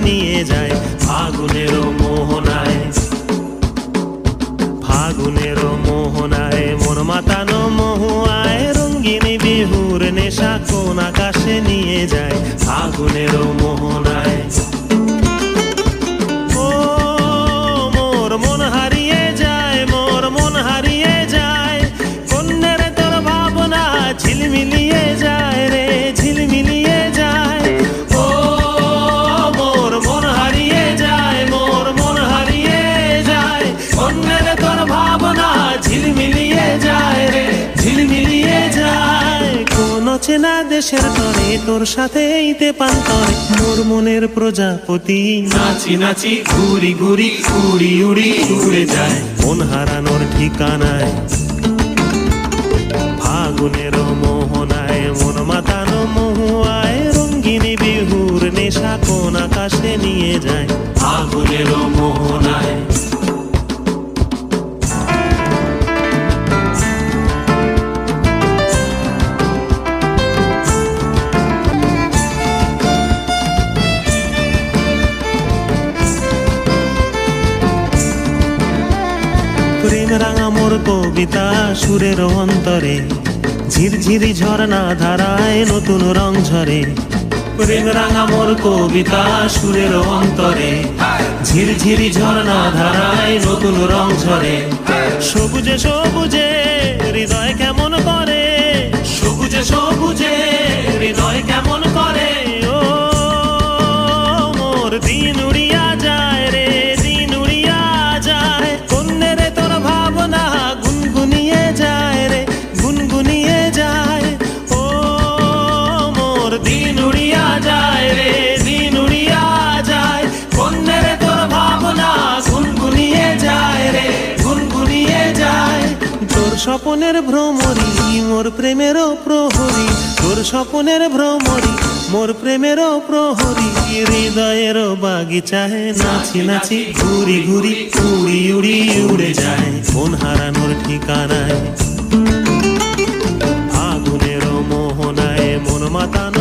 নিয়ে যায় ফাগুনেরও মোহনায়। ফাগুনেরও মোহনায় মন মাতানো মহুয়ায় রঙ্গিনী বিহুর নেশা কোন আকাশে নিয়ে যায় ফাগুনেরও মোহনায়। ও মোর মন হারিয়ে যায়, মোর মন হারিয়ে যায়, কন্যের তোর ভাবনা ঝিলমিলিয়ে যায় রে, ঝিলমিলিয়ে যায়। ও মোর মন হারিয়ে যায়, মোর মন হারিয়ে যায়, কন্যের তোর ভাবনা ঝিলমিলিয়ে যায় রে, ঝিলমিলিয়ে যায়। কোন চেনা দেশের তরে তোর সাথে ইতে পান্তরে মোর মনের প্রজাপতি নাচি নাচি ঘুরি ঘুরি উড়ি উড়ি উড়ে যায় মন হারানোর ঠিকানায়। ফাগুনেরও মোহনায় মন মাতানো মহুয়ায় রঙ্গিনী বিহুর নেশা কোন আকাশে নিয়ে যায় ফাগুনেরও মোহনায়। প্রেম রাঙা মোর কবিতা সুরের অন্তরে ঝিরঝিরি ঝরনা ধারায় নতুন রং ঝরে। প্রেম রাঙা মোর কবিতা সুরের অন্তরে ঝিরঝিরি ঝরনা ধারায় নতুন রং ঝরে। সবুজে সবুজে হৃদয় কেমন করে, সবুজে সবুজে হৃদয় কেমন করে। ও মোর দিন উড়িয়া যায় রে, দিন উড়িয়া যায়, কন্যের তোর ভাবনা গুনগুনিয়ে যায় রে, গুনগুনিয়ে যায়। ও মোর দিন উড়িয়া যায় রে, দিন উড়িয়া যায়, কন্যের তোর ভাবনা গুনগুনিয়ে যায় রে, গুনগুনিয়ে যায়। তোর স্বপনের ভ্রমরি মোর প্রেমেরও প্রহরী, তোর স্বপনের ভ্রমরি মোর প্রেমেরও প্রহরী। হৃদয়েরও বাগিচায় নাচি নাচি ঘুরি ঘুরি উড়ি উড়ি উড়ে যায় মন হারানোর ঠিকানায়। ফাগুনেরও মোহনায় মন মাতানো